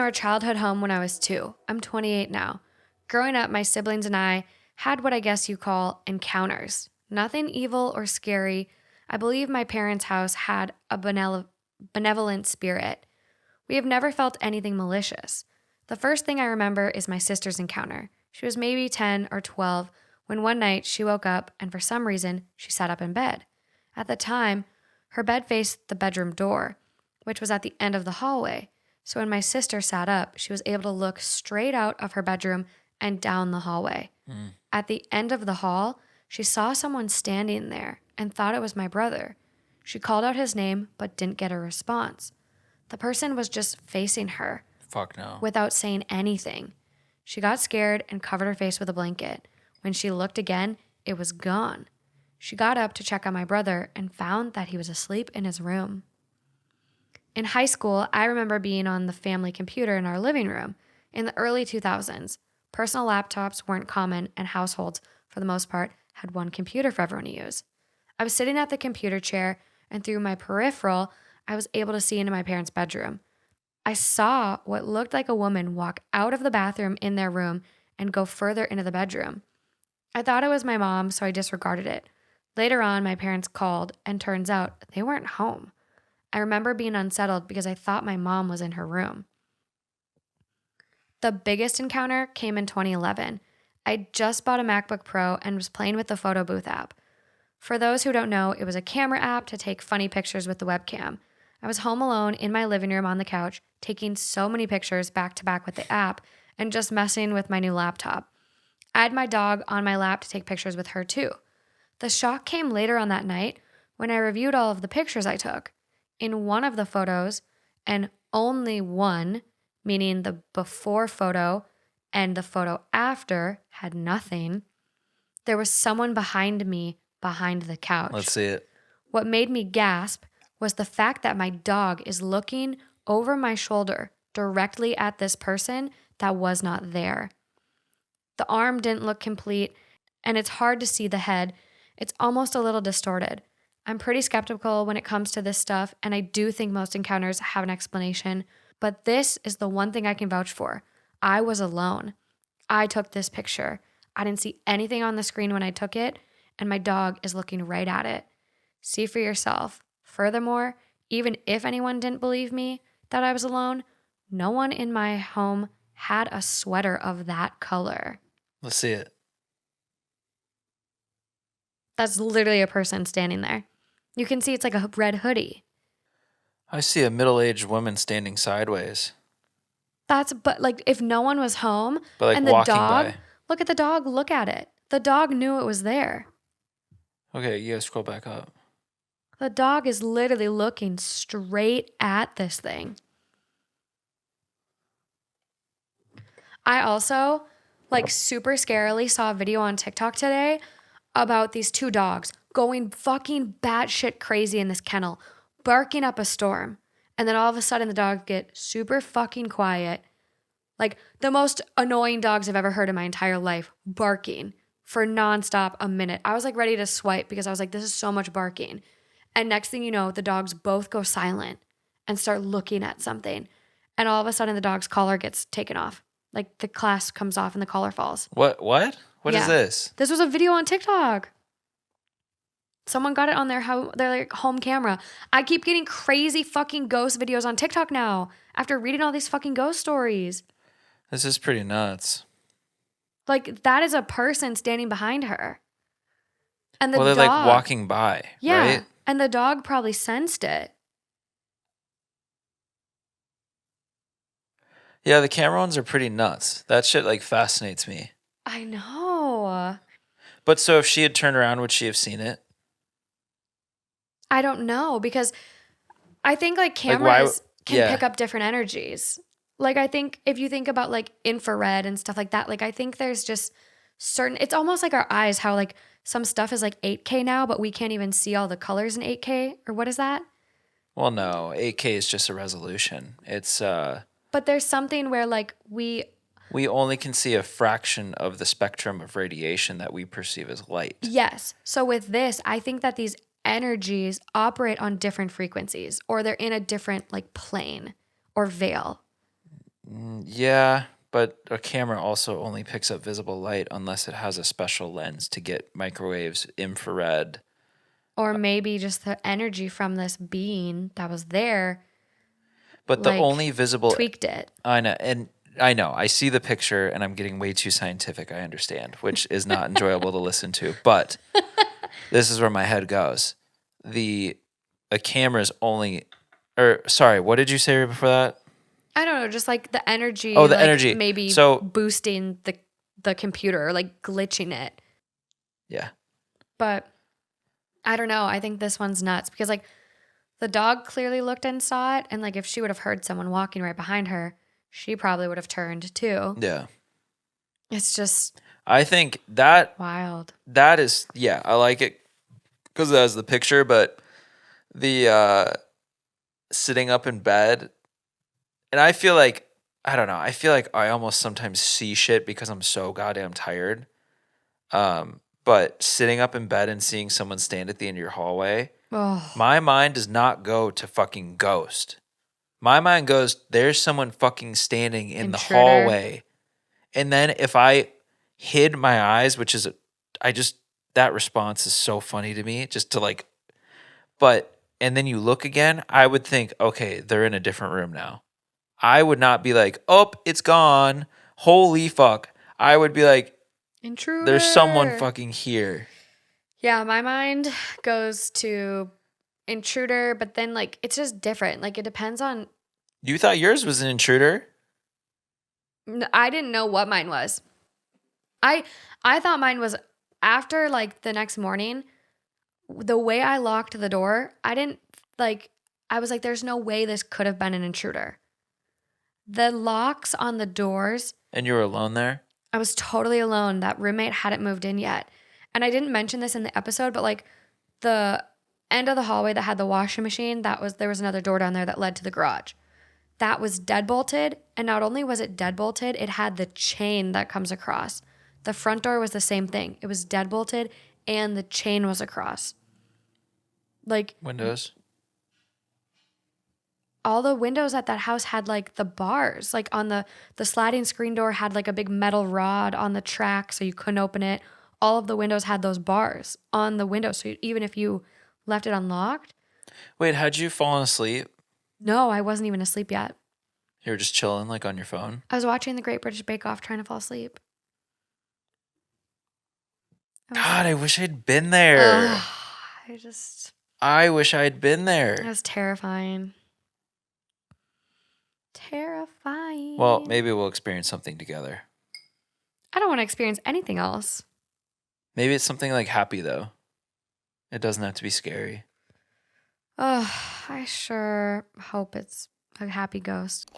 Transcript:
our childhood home when I was 2. I'm 28 now. Growing up, my siblings and I had what I guess you call encounters. Nothing evil or scary. I believe my parents' house had a benevolent spirit. We have never felt anything malicious. The first thing I remember is my sister's encounter. She was maybe 10 or 12 when one night she woke up and for some reason she sat up in bed. At the time, her bed faced the bedroom door, which was at the end of the hallway. So when my sister sat up, she was able to look straight out of her bedroom and down the hallway. At the end of the hall, she saw someone standing there and thought it was my brother. She called out his name but didn't get a response. The person was just facing her Fuck no. without saying anything. She got scared and covered her face with a blanket. When she looked again, it was gone. She got up to check on my brother and found that he was asleep in his room. In high school, I remember being on the family computer in our living room. In the early 2000s, personal laptops weren't common and households, for the most part, had one computer for everyone to use. I was sitting at the computer chair, and through my peripheral, I was able to see into my parents' bedroom. I saw what looked like a woman walk out of the bathroom in their room and go further into the bedroom. I thought it was my mom, so I disregarded it. Later on, my parents called, and turns out they weren't home. I remember being unsettled because I thought my mom was in her room. The biggest encounter came in 2011. I just bought a MacBook Pro and was playing with the Photo Booth app. For those who don't know, it was a camera app to take funny pictures with the webcam. I was home alone in my living room on the couch, taking so many pictures back to back with the app and just messing with my new laptop. I had my dog on my lap to take pictures with her too. The shock came later on that night when I reviewed all of the pictures I took. In one of the photos, and only one, meaning the before photo and the photo after had nothing, there was someone behind me behind the couch. Let's see it. What made me gasp was the fact that my dog is looking over my shoulder directly at this person that was not there. The arm didn't look complete, and it's hard to see the head. It's almost a little distorted. I'm pretty skeptical when it comes to this stuff, and I do think most encounters have an explanation, but this is the one thing I can vouch for. I was alone. I took this picture. I didn't see anything on the screen when I took it, and my dog is looking right at it. See for yourself. Furthermore, even if anyone didn't believe me that I was alone, no one in my home had a sweater of that color. Let's see it. That's literally a person standing there. You can see it's like a red hoodie. I see a middle-aged woman standing sideways. But like if no one was home But like and the walking dog, by. look at the dog, look at it. The dog knew it was there. Okay, you gotta scroll back up. The dog is literally looking straight at this thing. I also, like super scarily, saw a video on TikTok today about these two dogs going fucking batshit crazy in this kennel, barking up a storm. And then all of a sudden the dogs get super fucking quiet. Like the most annoying dogs I've ever heard in my entire life, barking for nonstop a minute. I was like ready to swipe because I was like, this is so much barking. And next thing you know, the dogs both go silent and start looking at something. And all of a sudden the dog's collar gets taken off. Like the clasp comes off and the collar falls. What? What is Yeah. this? This was a video on TikTok. Someone got it on their like home camera. I keep getting crazy fucking ghost videos on TikTok now after reading all these fucking ghost stories. This is pretty nuts. Like that is a person standing behind her. And the they're dog, like walking by, yeah, right? and the dog probably sensed it. Yeah, the camera ones are pretty nuts. That shit like fascinates me. I know. But so if she had turned around, would she have seen it? I don't know because I think like Like, cameras why- can yeah. pick up different energies. Like I think if you think about like infrared and stuff like that, like I think there's just certain, it's almost like our eyes, how like some stuff is like 8K now, but we can't even see all the colors in 8K, or what is that? Well, no, 8K is just a resolution. It's But there's something where like we only can see a fraction of the spectrum of radiation that we perceive as light. yes. So with this, I think that these energies operate on different frequencies, or they're in a different like plane or veil. Yeah, but a camera also only picks up visible light unless it has a special lens to get microwaves, infrared. Or maybe just the energy from this being that was there, But the only like, visible tweaked it. I know, and I know. I see the picture and I'm getting way too scientific, I understand, which is not enjoyable to listen to. But this is where my head goes. A camera's only or sorry, what did you say right before that? I don't know, just like the energy, Oh, the like energy. maybe So, boosting the computer, or like glitching it. yeah. But I don't know. I think this one's nuts because like the dog clearly looked and saw it, and like if she would have heard someone walking right behind her, she probably would have turned too. Yeah. It's just I think that wild. that is yeah, I like it cuz it has the picture, but the sitting up in bed and I feel like I don't know, I feel like I almost sometimes see shit because I'm so goddamn tired. But sitting up in bed and seeing someone stand at the end of your hallway, Oh, my mind does not go to fucking ghost. My mind goes, there's someone fucking standing in the intruder. hallway. And then if I hid my eyes, which is, I just, that response is so funny to me, just to like, but, and then you look again, I would think, okay, they're in a different room now. I would not be like, oh, it's gone. Holy fuck. I would be like, Intruder. there's someone fucking here. Yeah, my mind goes to intruder, but then like it's just different. Like it depends on. You thought yours was an intruder? I didn't know what mine was. I thought mine was after like the next morning. The way I locked the door, I didn't like. I was like, "There's no way this could have been an intruder." The locks on the doors. And you were alone there? I was totally alone. That roommate hadn't moved in yet, and I didn't mention this in the episode, but like the end of the hallway that had the washing machine, there was another door down there that led to the garage. That was deadbolted, and not only was it deadbolted, it had the chain that comes across. The front door was the same thing. It was deadbolted and the chain was across. Like Windows? all the windows at that house had like the bars. Like on the sliding screen door had like a big metal rod on the track so you couldn't open it. All of the windows had those bars on the window. So even if you left it unlocked. Wait, how'd you fall asleep? No, I wasn't even asleep yet. You were just chilling like on your phone? I was watching the Great British Bake Off trying to fall asleep. God, I wish I'd been there. I wish I'd been It there. was terrifying. Terrifying. Well, maybe we'll experience something together. I don't want to experience anything else. Maybe it's something like happy though. It doesn't have to be scary. Oh, I sure hope it's a happy ghost.